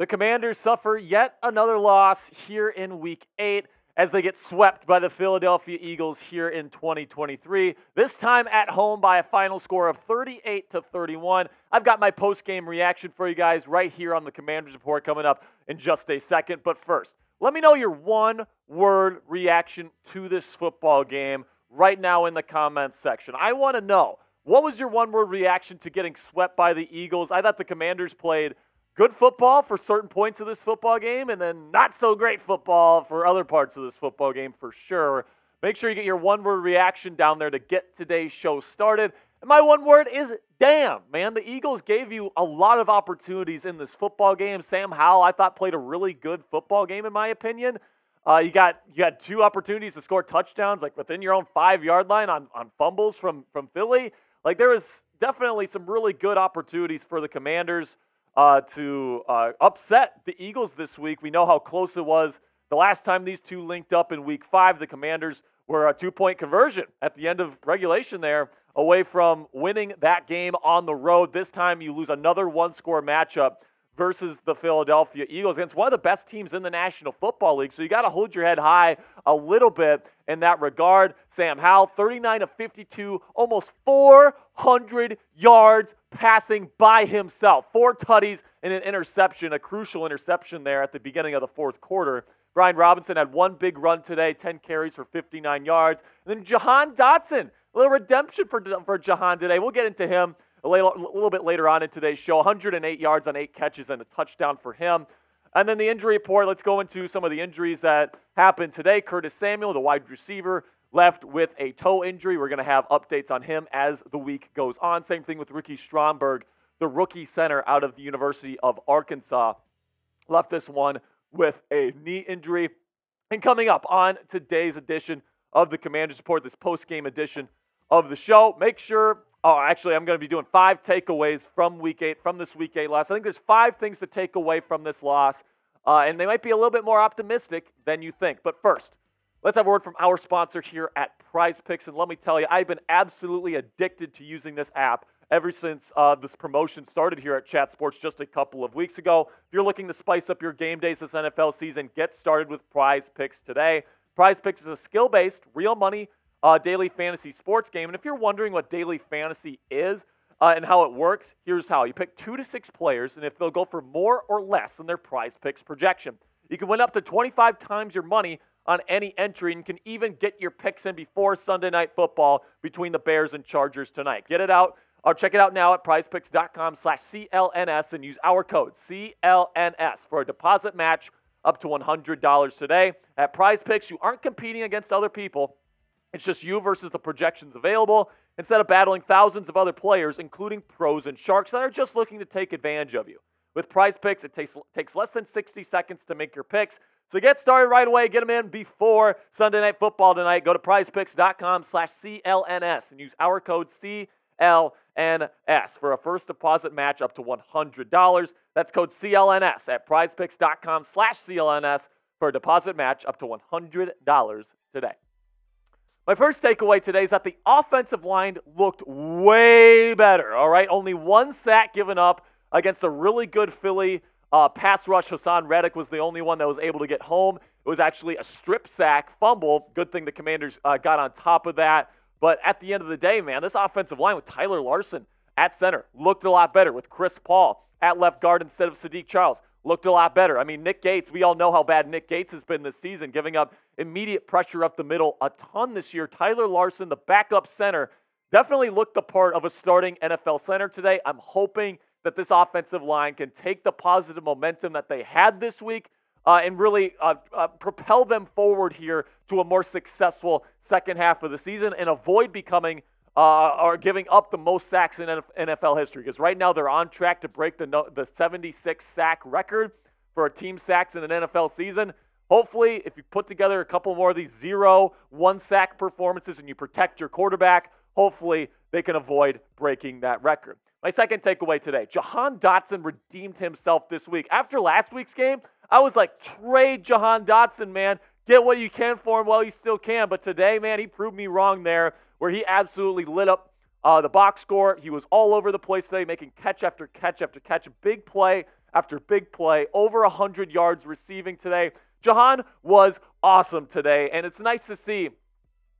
The Commanders suffer yet another loss here in Week 8 as they get swept by the Philadelphia Eagles here in 2023, this time at home by a final score of 38-31. I've got my post-game reaction for you guys right here on the Commanders Report coming up in just a second. But first, let me know your one-word reaction to this football game right now in the comments section. I want to know, what was your one-word reaction to getting swept by the Eagles? I thought the Commanders played good football for certain points of this football game, and then not so great football for other parts of this football game for sure. Make sure you get your one-word reaction down there to get today's show started. And my one word is damn, man. The Eagles gave you a lot of opportunities in this football game. Sam Howell, I thought, played a really good football game, in my opinion. You had two opportunities to score touchdowns, like within your own 5-yard line on fumbles from Philly. Like, there was definitely some really good opportunities for the Commanders to upset the Eagles this week. We know how close it was the last time these two linked up in Week 5. The Commanders were a 2-point conversion at the end of regulation there away from winning that game on the road. This time you lose another one-score matchup versus the Philadelphia Eagles against one of the best teams in the National Football League. So you got to hold your head high a little bit in that regard. Sam Howell, 39 of 52, almost 400 yards passing by himself. 4 tutties and an interception, a crucial interception there at the beginning of the fourth quarter. Brian Robinson had one big run today, 10 carries for 59 yards. And then Jahan Dotson, a little redemption for Jahan today. We'll get into him a little bit later on in today's show. 108 yards on 8 catches and a touchdown for him. And then the injury report, let's go into some of the injuries that happened today. Curtis Samuel, the wide receiver, left with a toe injury. We're going to have updates on him as the week goes on. Same thing with Ricky Stromberg, the rookie center out of the University of Arkansas. Left this one with a knee injury. And coming up on today's edition of the Commanders Report, this post-game edition of the show, make sure... I'm going to be doing 5 takeaways from Week 8, from this Week 8 loss. I think there's 5 things to take away from this loss, and they might be a little bit more optimistic than you think. But first, let's have a word from our sponsor here at Prize Picks. And let me tell you, I've been absolutely addicted to using this app ever since this promotion started here at Chat Sports just a couple of weeks ago. If you're looking to spice up your game days this NFL season, get started with Prize Picks today. Prize Picks is a skill-based, real money daily fantasy sports game. And if you're wondering what daily fantasy is and how it works, here's how. You pick 2 to 6 players, and if they'll go for more or less than their Prize Picks projection. You can win up to 25 times your money on any entry, and you can even get your picks in before Sunday Night Football between the Bears and Chargers tonight. Get it out, or check it out now at prizepicks.com/CLNS and use our code CLNS for a deposit match up to $100 today. At Prize Picks, you aren't competing against other people. It's just you versus the projections available instead of battling thousands of other players, including pros and sharks that are just looking to take advantage of you. With Prize Picks, it takes less than 60 seconds to make your picks. So get started right away. Get them in before Sunday Night Football tonight. Go to prizepicks.com/CLNS and use our code CLNS for a first deposit match up to $100. That's code CLNS at prizepicks.com/CLNS for a deposit match up to $100 today. My first takeaway today is that the offensive line looked way better, all right? Only 1 sack given up against a really good Philly pass rush. Hassan Reddick was the only one that was able to get home. It was actually a strip sack fumble. Good thing the Commanders got on top of that. But at the end of the day, man, this offensive line with Tyler Larson at center looked a lot better. With Chris Paul at left guard instead of Sadiq Charles, looked a lot better. I mean, Nick Gates, we all know how bad Nick Gates has been this season, giving up immediate pressure up the middle a ton this year. Tyler Larson, the backup center, definitely looked the part of a starting NFL center today. I'm hoping that this offensive line can take the positive momentum that they had this week and really propel them forward here to a more successful second half of the season and avoid becoming or giving up the most sacks in NFL history. Because right now they're on track to break the 76 sack record for a team sacks in an NFL season. Hopefully, if you put together a couple more of these 0-1 sack performances and you protect your quarterback, hopefully they can avoid breaking that record. My second takeaway today, Jahan Dotson redeemed himself this week. After last week's game, I was like, trade Jahan Dotson, man. Get what you can for him while you still can. But today, man, he proved me wrong there, where he absolutely lit up the box score. He was all over the place today, making catch after catch after catch. Big play after big play, over 100 yards receiving today. Jahan was awesome today, and it's nice to see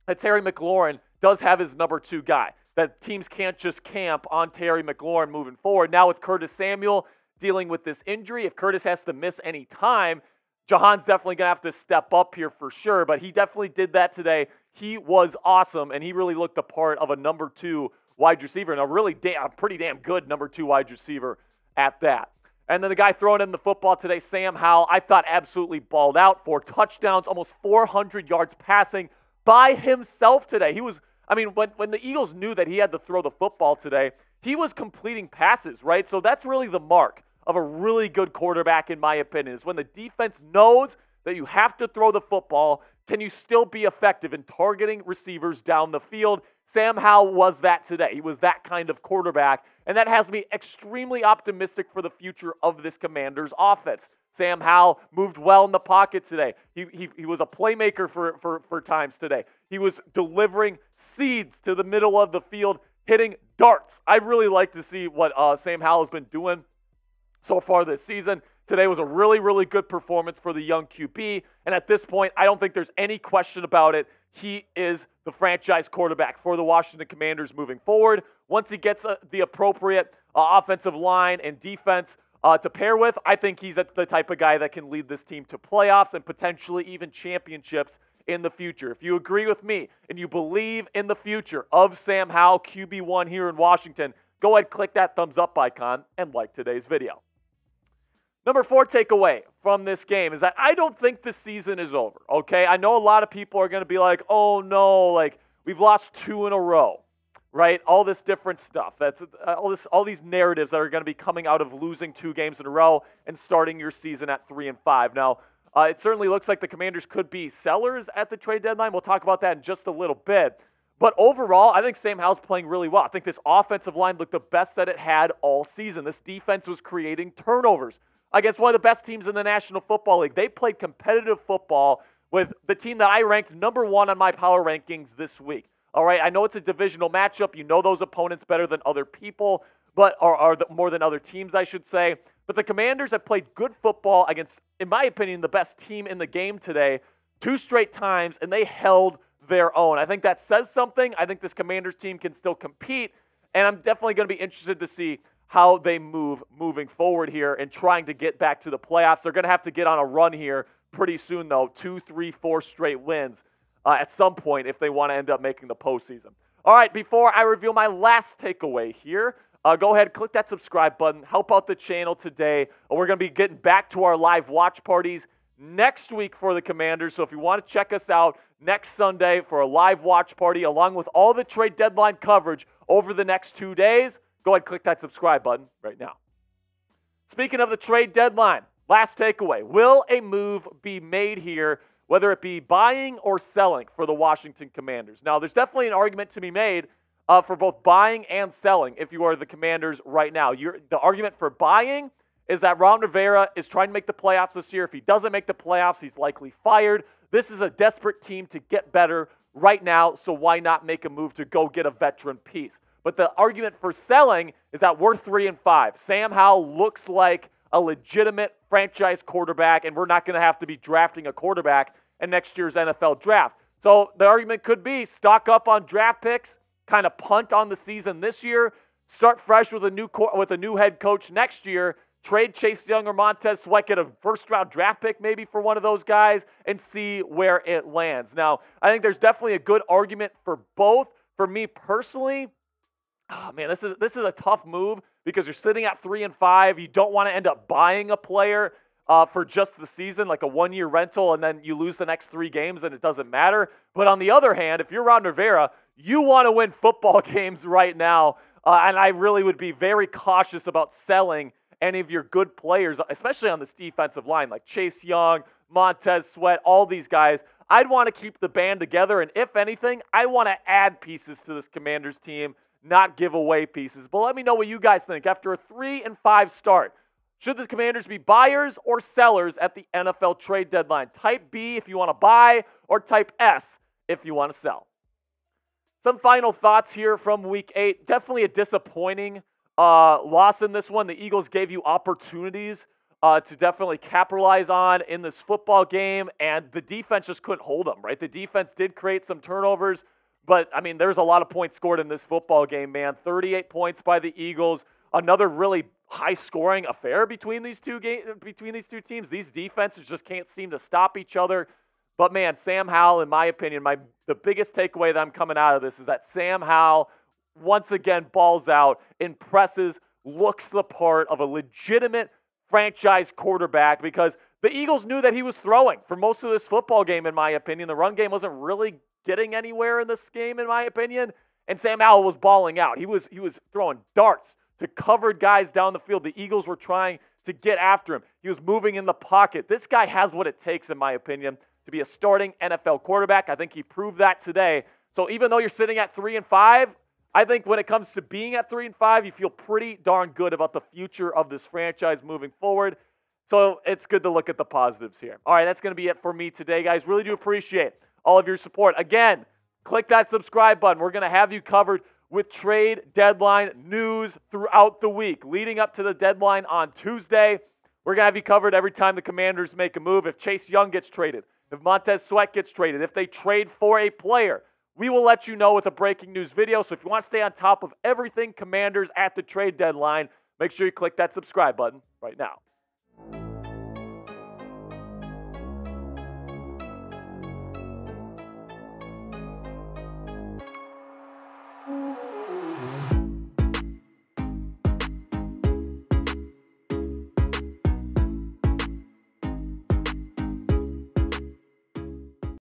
that Terry McLaurin does have his number 2 guy, that teams can't just camp on Terry McLaurin moving forward. Now with Curtis Samuel dealing with this injury, if Curtis has to miss any time, Jahan's definitely going to have to step up here for sure, but he definitely did that today. He was awesome, and he really looked the part of a number 2 wide receiver, and a pretty damn good number 2 wide receiver at that. And then the guy throwing in the football today, Sam Howell, I thought absolutely balled out. 4 touchdowns, almost 400 yards passing by himself today. When the Eagles knew that he had to throw the football today, he was completing passes, right? So that's really the mark of a really good quarterback, in my opinion, is when the defense knows that you have to throw the football, can you still be effective in targeting receivers down the field? Sam Howell was that today. He was that kind of quarterback, and that has me extremely optimistic for the future of this Commanders offense. Sam Howell moved well in the pocket today. He was a playmaker for times today. He was delivering seeds to the middle of the field, hitting darts. I really like to see what Sam Howell has been doing so far this season. Today was a really, really good performance for the young QB, and at this point, I don't think there's any question about it. He is the franchise quarterback for the Washington Commanders moving forward. Once he gets the appropriate offensive line and defense to pair with, I think he's the type of guy that can lead this team to playoffs and potentially even championships in the future. If you agree with me and you believe in the future of Sam Howell, QB1 here in Washington, go ahead, click that thumbs up icon and like today's video. Number 4 takeaway from this game is that I don't think the season is over, okay? I know a lot of people are going to be like, oh no, like we've lost 2 in a row, right? All this different stuff. That's all these narratives that are going to be coming out of losing 2 games in a row and starting your season at 3-5. Now, it certainly looks like the Commanders could be sellers at the trade deadline. We'll talk about that in just a little bit. But overall, I think Sam Howell's playing really well. I think this offensive line looked the best that it had all season. This defense was creating turnovers against one of the best teams in the National Football League. They played competitive football with the team that I ranked number 1 on my power rankings this week. All right, I know it's a divisional matchup. You know those opponents better than other people, but more than other teams, I should say. But the Commanders have played good football against, in my opinion, the best team in the game today 2 straight times, and they held their own. I think that says something. I think this Commanders team can still compete, and I'm definitely going to be interested to see how they moving forward here and trying to get back to the playoffs. They're going to have to get on a run here pretty soon, though. 2, 3, 4 straight wins at some point if they want to end up making the postseason. All right, before I reveal my last takeaway here, go ahead, click that subscribe button. Help out the channel today. We're going to be getting back to our live watch parties next week for the Commanders. So if you want to check us out next Sunday for a live watch party along with all the trade deadline coverage over the next 2 days, go ahead and click that subscribe button right now. Speaking of the trade deadline, last takeaway. Will a move be made here, whether it be buying or selling for the Washington Commanders? Now, there's definitely an argument to be made for both buying and selling if you are the Commanders right now. The argument for buying is that Ron Rivera is trying to make the playoffs this year. If he doesn't make the playoffs, he's likely fired. This is a desperate team to get better right now, so why not make a move to go get a veteran piece? But the argument for selling is that we're 3-5. Sam Howell looks like a legitimate franchise quarterback, and we're not going to have to be drafting a quarterback in next year's NFL draft. So the argument could be stock up on draft picks, kind of punt on the season this year, start fresh with a new head coach next year, trade Chase Young or Montez Sweat, get a first-round draft pick maybe for one of those guys, and see where it lands. Now, I think there's definitely a good argument for both. For me personally, oh man, this is a tough move because you're sitting at 3-5. You don't want to end up buying a player for just the season, like a one-year rental, and then you lose the next 3 games and it doesn't matter. But on the other hand, if you're Ron Rivera, you want to win football games right now, and I really would be very cautious about selling any of your good players, especially on this defensive line, like Chase Young, Montez Sweat, all these guys. I'd want to keep the band together, and if anything, I want to add pieces to this Commanders team, not give away pieces. But let me know what you guys think. After a 3-5 start, should the Commanders be buyers or sellers at the NFL trade deadline? Type B if you want to buy, or type S if you want to sell. Some final thoughts here from Week 8. Definitely a disappointing loss in this one. The Eagles gave you opportunities to definitely capitalize on in this football game, and the defense just couldn't hold them, right? The defense did create some turnovers, but, I mean, there's a lot of points scored in this football game, man. 38 points by the Eagles. Another really high-scoring affair between these two teams. These defenses just can't seem to stop each other. But, man, Sam Howell, in my opinion, the biggest takeaway that I'm coming out of this is that Sam Howell, once again, balls out, impresses, looks the part of a legitimate franchise quarterback, because the Eagles knew that he was throwing for most of this football game, in my opinion. The run game wasn't really getting anywhere in this game, in my opinion, and Sam Howell was balling out. He was throwing darts to covered guys down the field. The Eagles were trying to get after him. He was moving in the pocket. This guy has what it takes, in my opinion, to be a starting NFL quarterback. I think he proved that today. So even though you're sitting at 3-5, I think when it comes to being at 3-5, you feel pretty darn good about the future of this franchise moving forward. So it's good to look at the positives here. All right, that's going to be it for me today, guys. Really do appreciate all of your support. Again, click that subscribe button. We're going to have you covered with trade deadline news throughout the week. Leading up to the deadline on Tuesday, we're going to have you covered every time the Commanders make a move. If Chase Young gets traded, if Montez Sweat gets traded, if they trade for a player, we will let you know with a breaking news video. So if you want to stay on top of everything Commanders at the trade deadline, make sure you click that subscribe button right now.